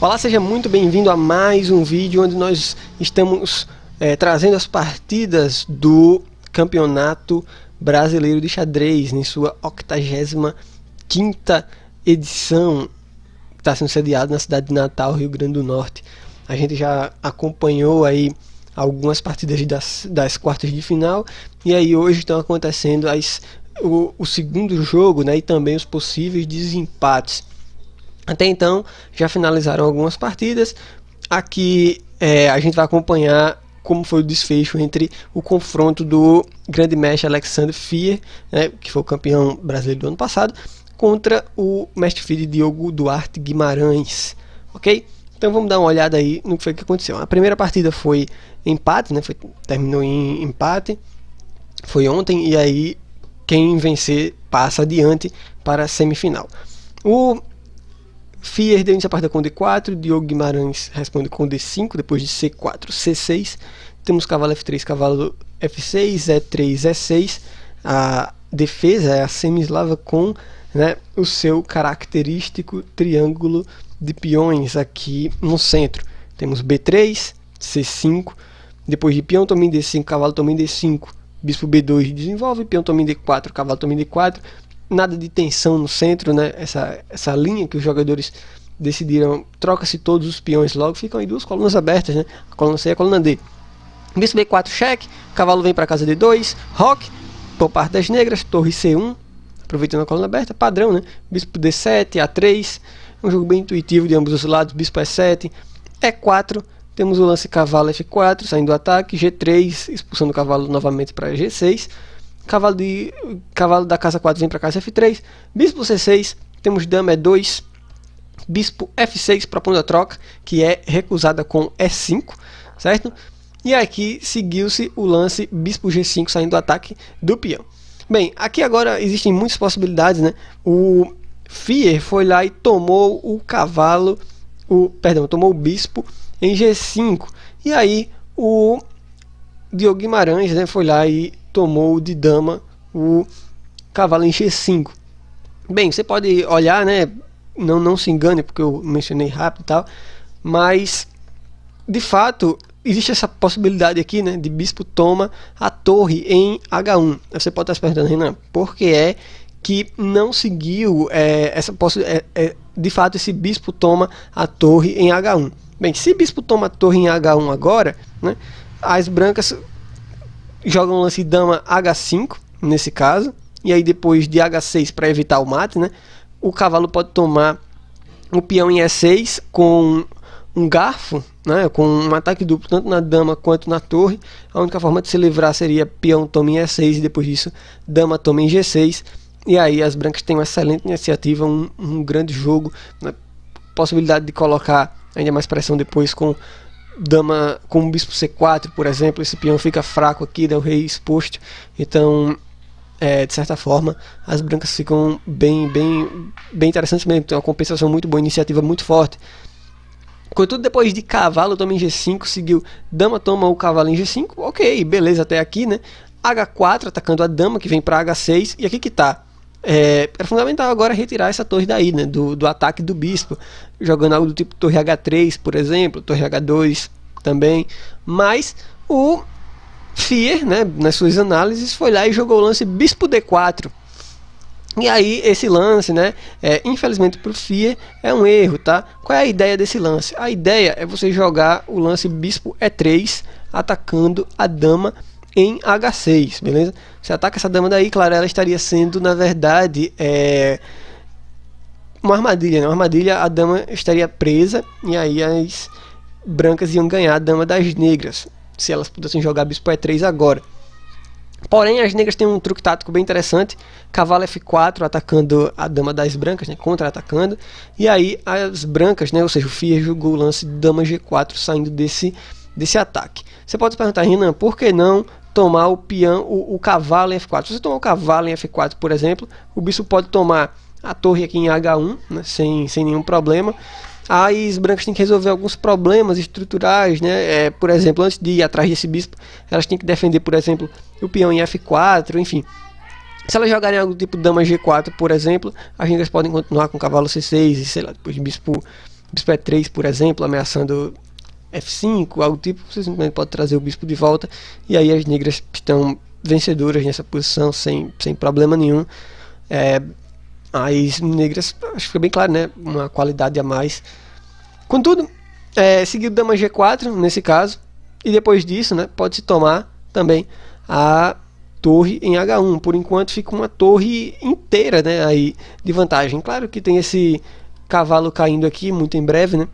Olá, seja muito bem-vindo a mais um vídeo onde nós estamos trazendo as partidas do Campeonato Brasileiro de Xadrez em sua 85ª edição, que está sendo sediado na cidade de Natal, Rio Grande do Norte. A gente já acompanhou aí algumas partidas das quartas de final e aí hoje estão acontecendo o segundo jogo, né, e também os possíveis desempates. Até então já finalizaram algumas partidas. Aqui a gente vai acompanhar como foi o desfecho entre o confronto do grande mestre Alexander Fier, né, que foi o campeão brasileiro do ano passado, contra o mestre filho Diogo Duarte Guimarães, ok? Então vamos dar uma olhada aí no que foi que aconteceu. A primeira partida foi empate, né, terminou em empate, foi ontem, e aí quem vencer passa adiante para a semifinal. O Fier deu início a partida com D4, Diogo Guimarães responde com D5, depois de C4, C6, temos cavalo F3, cavalo F6, E3, E6, a defesa é a semi-eslava com, né, o seu característico triângulo de peões aqui no centro. Temos B3, C5, depois de peão toma em D5, cavalo toma em D5, bispo B2 desenvolve, peão toma em D4, cavalo toma em D4, nada de tensão no centro, né? Essa linha que os jogadores decidiram, troca-se todos os peões logo, ficam aí duas colunas abertas, né? A coluna C e a coluna D. Bispo B4 cheque, cavalo vem para casa D2, roque, por parte das negras, torre C1, aproveitando a coluna aberta, padrão, né? Bispo D7, A3, um jogo bem intuitivo de ambos os lados, bispo E7, E4, temos o lance cavalo F4, saindo do ataque, G3, expulsando o cavalo novamente para G6, cavalo da casa 4 vem para casa F3, bispo C6, temos dama E2, bispo F6 propondo a troca, que é recusada com E5, certo? E aqui seguiu-se o lance bispo G5 saindo do ataque do peão. Bem, aqui agora existem muitas possibilidades, né? O Fier foi lá e tomou o cavalo, tomou o bispo em G5, e aí o Diogo Guimarães, né, foi lá e tomou de dama o cavalo em G5. Bem, você pode olhar, né, não se engane porque eu mencionei rápido e tal, mas de fato existe essa possibilidade aqui, né, de bispo toma a torre em H1. Você pode estar se perguntando, Renan, por que é que não seguiu essa possibilidade? De fato, esse bispo toma a torre em H1. Bem, se bispo toma a torre em H1 agora, né, as brancas jogam o lance dama H5, nesse caso, e aí depois de H6 para evitar o mate, né, o cavalo pode tomar o peão em E6 com um garfo, né, com um ataque duplo tanto na dama quanto na torre. A única forma de se livrar seria peão toma em E6 e depois disso dama toma em G6, e aí as brancas têm uma excelente iniciativa, um grande jogo, né, possibilidade de colocar ainda mais pressão depois com dama, com o bispo C4, por exemplo. Esse peão fica fraco aqui, né, o rei exposto, então de certa forma as brancas ficam bem interessantes mesmo, tem uma compensação muito boa, iniciativa muito forte. Contudo, depois de cavalo toma em G5, seguiu dama toma o cavalo em G5, ok, beleza até aqui, né? H4 atacando a dama que vem para H6, e aqui que tá. É fundamental agora retirar essa torre daí, né, do ataque do bispo, jogando algo do tipo torre H3, por exemplo, torre H2 também. Mas o Fier, né, nas suas análises, foi lá e jogou o lance bispo D4. E aí esse lance, né, infelizmente para o Fier é um erro, tá? Qual é a ideia desse lance? A ideia é você jogar o lance bispo E3 atacando a dama em H6, beleza? Você ataca essa dama daí, claro, ela estaria sendo, na verdade, uma armadilha, né? Uma armadilha, a dama estaria presa, e aí as brancas iam ganhar a dama das negras, se elas pudessem jogar bispo E3 agora. Porém, as negras têm um truque tático bem interessante, cavalo F4 atacando a dama das brancas, né, contra-atacando, e aí as brancas, né, ou seja, o Fier jogou o lance dama G4 saindo desse ataque. Você pode se perguntar, Renan, por que não tomar o peão, o cavalo em F4? Se você tomar o cavalo em F4, por exemplo, o bispo pode tomar a torre aqui em H1, né, sem nenhum problema. Aí as brancas têm que resolver alguns problemas estruturais, né? Por exemplo, antes de ir atrás desse bispo, elas têm que defender, por exemplo, o peão em F4, enfim. Se elas jogarem algo tipo dama G4, por exemplo, as negras podem continuar com cavalo C6 e sei lá, depois bispo bispo E3, por exemplo, ameaçando F5, algo tipo, você simplesmente pode trazer o bispo de volta, e aí as negras estão vencedoras nessa posição, sem problema nenhum. As negras, acho que fica bem claro, né? Uma qualidade a mais. Contudo, seguiu dama G4 nesse caso, e depois disso, né, pode-se tomar também a torre em H1. Por enquanto fica uma torre inteira, né, aí de vantagem. Claro que tem esse cavalo caindo aqui muito em breve, né?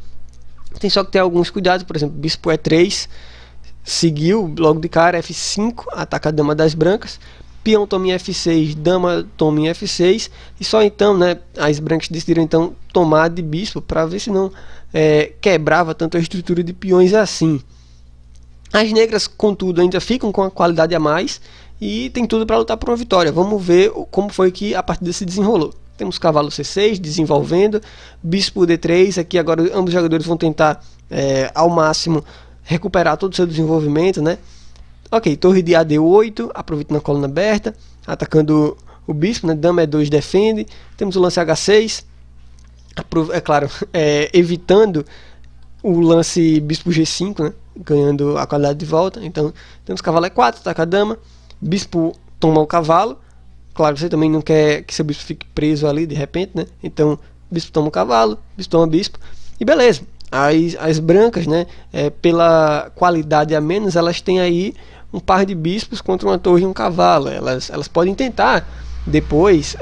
Tem só que ter alguns cuidados, por exemplo, bispo E3 seguiu logo de cara, F5, ataca a dama das brancas, peão toma em F6, dama toma em F6, e só então, né, as brancas decidiram então tomar de bispo para ver se não quebrava tanto a estrutura de peões assim. As negras, contudo, ainda ficam com a qualidade a mais e tem tudo para lutar por uma vitória. Vamos ver como foi que a partida se desenrolou. Temos cavalo C6 desenvolvendo, bispo D3, aqui agora ambos os jogadores vão tentar ao máximo recuperar todo o seu desenvolvimento, né? Ok, torre de AD8, aproveitando a coluna aberta, atacando o bispo, né? Dama E2 defende, temos o lance H6, é claro, evitando o lance bispo G5, né? Ganhando a qualidade de volta. Então temos cavalo E4, ataca a dama, bispo toma o cavalo. Claro, você também não quer que seu bispo fique preso ali de repente, né? Então bispo toma o cavalo, bispo toma bispo, e beleza. As brancas, né, pela qualidade a menos, elas têm aí um par de bispos contra uma torre e um cavalo. Elas podem tentar depois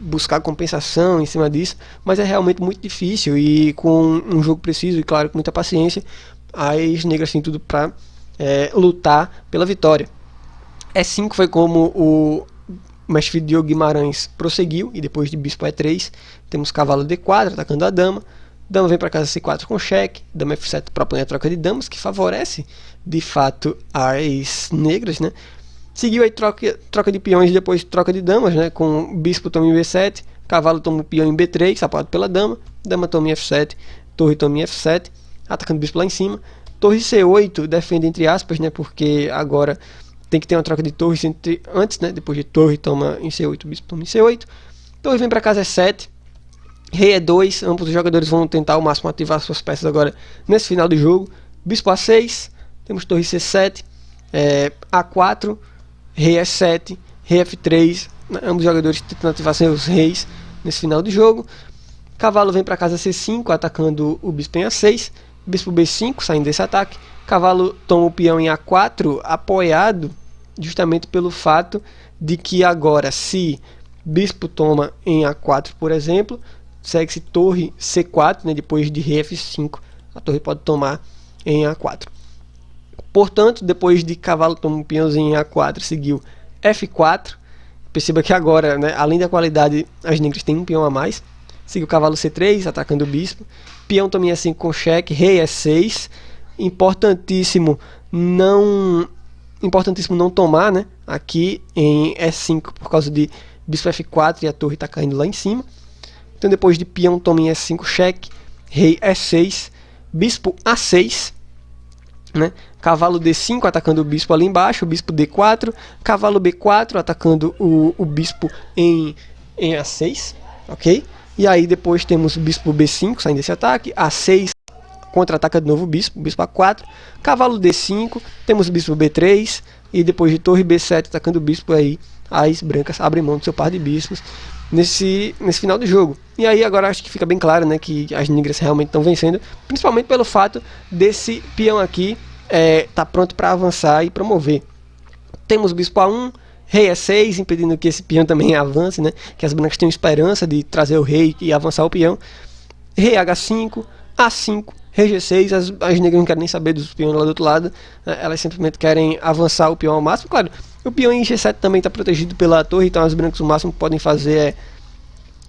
buscar compensação em cima disso, mas é realmente muito difícil, e com um jogo preciso e claro, com muita paciência, as negras têm tudo para lutar pela vitória. E5 foi como o mestre Diogo Guimarães prosseguiu, e depois de bispo E3 temos cavalo D4 atacando a dama. Dama vem para casa C4 com cheque, dama F7 propõe a troca de damas, que favorece de fato as negras, né? Seguiu aí troca de peões, depois troca de damas, né? Com bispo toma em B7, cavalo toma o peão em B3, apoiado pela dama, dama toma em F7, torre toma em F7, atacando o bispo lá em cima. Torre C8 defende entre aspas, né? Porque agora tem que ter uma troca de torres antes, né? Depois de torre toma em C8, bispo toma em C8. Torre vem para casa E7. Rei E2, ambos os jogadores vão tentar ao máximo ativar suas peças agora nesse final do jogo. Bispo A6, temos torre C7, A4, rei E7, rei F3, ambos os jogadores tentando ativar seus reis nesse final do jogo. Cavalo vem para casa C5, atacando o bispo em A6, bispo B5, saindo desse ataque. Cavalo toma o peão em A4, apoiado justamente pelo fato de que agora, se bispo toma em A4, por exemplo, segue-se torre C4, né, depois de rei F5, a torre pode tomar em A4. Portanto, depois de cavalo toma um peãozinho em A4, seguiu F4. Perceba que agora, né, além da qualidade, as negras têm um peão a mais. Seguiu cavalo C3, atacando o bispo. Peão toma em E5 com cheque, rei E6. Importantíssimo não tomar, né, aqui em E5 por causa de bispo F4 e a torre está caindo lá em cima. Então depois de peão toma em E5 cheque, rei E6, bispo A6, né? Cavalo D5 atacando o bispo ali embaixo, bispo D4, cavalo B4 atacando o bispo em A6, ok? E aí depois temos o bispo B5 saindo desse ataque, A6 contra-ataca de novo o bispo A4, cavalo D5, temos o bispo B3, e depois de torre B7 atacando o bispo, aí as brancas abrem mão do seu par de bispos nesse final do jogo. E aí agora acho que fica bem claro, né, que as negras realmente estão vencendo, principalmente pelo fato desse peão aqui tá pronto para avançar e promover. Temos o bispo A1, rei E6, impedindo que esse peão também avance, né, que as brancas tenham esperança de trazer o rei e avançar o peão. Rei H5, A5, rei G6, as negras não querem nem saber dos peões lá do outro lado, né, elas simplesmente querem avançar o peão ao máximo. Claro, o peão em G7 também está protegido pela torre, então as brancas o máximo que podem fazer é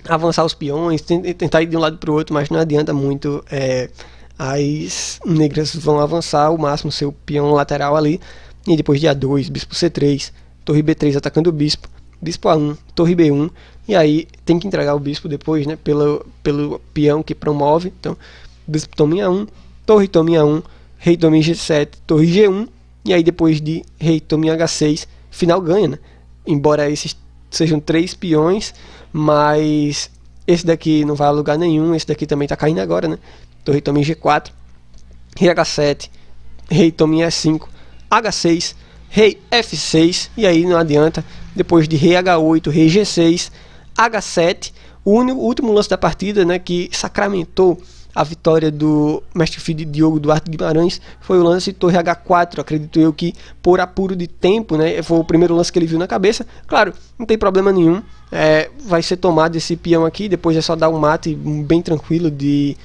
avançar os peões, tentar ir de um lado para o outro, mas não adianta muito. As negras vão avançar o máximo seu peão lateral ali, e depois de A2, bispo C3, torre B3 atacando o bispo, bispo A1, torre B1, e aí tem que entregar o bispo depois, né, pelo peão que promove. Então bispo toma em A1, torre toma em A1, rei toma em G7, torre G1, e aí depois de rei toma em H6, final ganha, né? Embora esses sejam 3 peões, mas esse daqui não vai a lugar nenhum, esse daqui também está caindo agora, né? torre toma em G4, rei H7, rei toma em E5, H6, rei F6, e aí não adianta, depois de rei H8, rei G6, H7, o último lance da partida, né, que sacramentou a vitória do mestre filho de Diogo Duarte Guimarães, foi o lance torre H4, acredito eu que por apuro de tempo, né, foi o primeiro lance que ele viu na cabeça. Claro, não tem problema nenhum, vai ser tomado esse peão aqui, depois é só dar um mate bem tranquilo de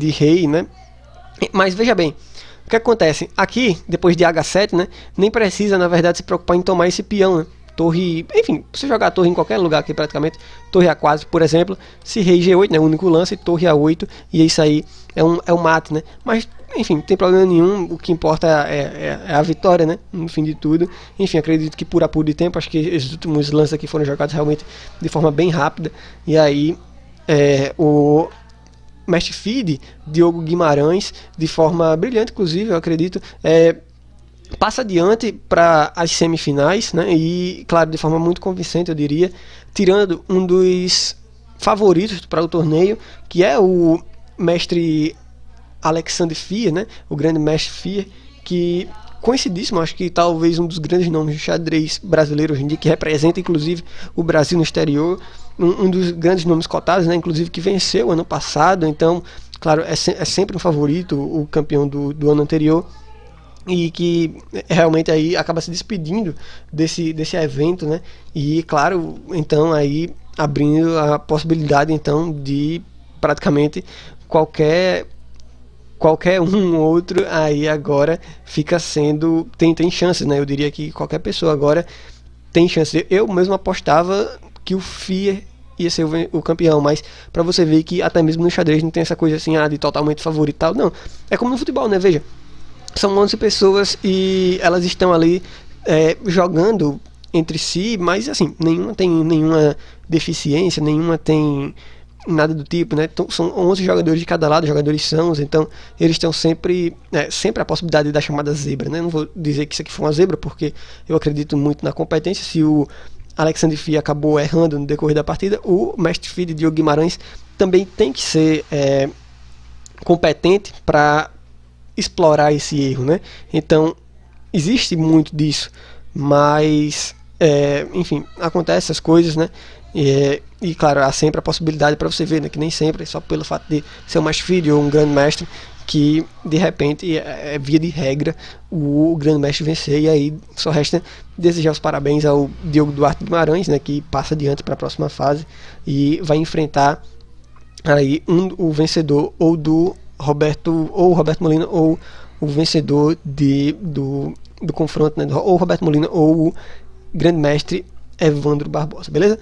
rei, né, mas veja bem, o que acontece? Aqui, depois de H7, né, nem precisa, na verdade, se preocupar em tomar esse peão, né? Torre, enfim, você jogar a torre em qualquer lugar aqui praticamente, torre A4, por exemplo, se rei G8, né, o único lance, torre A8, e isso aí é um mate, né? Mas, enfim, não tem problema nenhum, o que importa é a vitória, né, no fim de tudo. Enfim, acredito que por apuro de tempo, acho que esses últimos lances aqui foram jogados realmente de forma bem rápida, e aí o mestre feed, Diogo Guimarães, de forma brilhante, inclusive, eu acredito, passa adiante para as semifinais, né? E, claro, de forma muito convincente, eu diria, tirando um dos favoritos para o torneio, que é o mestre Alexander Fier, né? O grande mestre Fier, que, coincidíssimo, acho que talvez um dos grandes nomes de xadrez brasileiro hoje em dia, que representa, inclusive, o Brasil no exterior, um dos grandes nomes cotados, né? Inclusive, que venceu ano passado, então, claro, é sempre um favorito, o campeão do ano anterior, e que realmente aí acaba se despedindo desse evento, né? E claro, então aí abrindo a possibilidade então de praticamente qualquer um outro aí agora fica sendo tem chances, né? Eu diria que qualquer pessoa agora tem chance. Eu mesmo apostava que o Fier ia ser o campeão, mas para você ver que até mesmo no xadrez não tem essa coisa assim de totalmente favorito e tal, não. É como no futebol, né? Veja, são 11 pessoas e elas estão ali jogando entre si, mas assim, nenhuma tem nenhuma deficiência, nenhuma tem nada do tipo, né? Então, são 11 jogadores de cada lado, jogadores sãos, então eles estão sempre a possibilidade da chamada zebra, né? Não vou dizer que isso aqui foi uma zebra, porque eu acredito muito na competência. Se o Alexander Fier acabou errando no decorrer da partida, o mestre filho de Diogo Guimarães também tem que ser competente para explorar esse erro, né? Então existe muito disso, mas enfim, acontece essas coisas, né? E claro, há sempre a possibilidade para você ver, né, que nem sempre, só pelo fato de ser um mestre filho ou um grande mestre, que de repente via de regra o grande mestre vencer. E aí só resta desejar os parabéns ao Diogo Duarte Guimarães, né, que passa adiante para a próxima fase e vai enfrentar aí o vencedor ou do Roberto Molina, ou o vencedor do confronto, né, ou Roberto Molina ou o grande mestre Evandro Barbosa, beleza?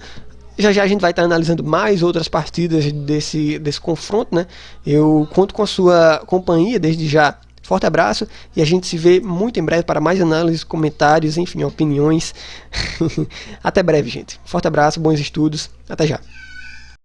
Já já a gente vai estar analisando mais outras partidas desse confronto, né? Eu conto com a sua companhia desde já. Forte abraço e a gente se vê muito em breve para mais análises, comentários, enfim, opiniões. Até breve, gente. Forte abraço, bons estudos, até já.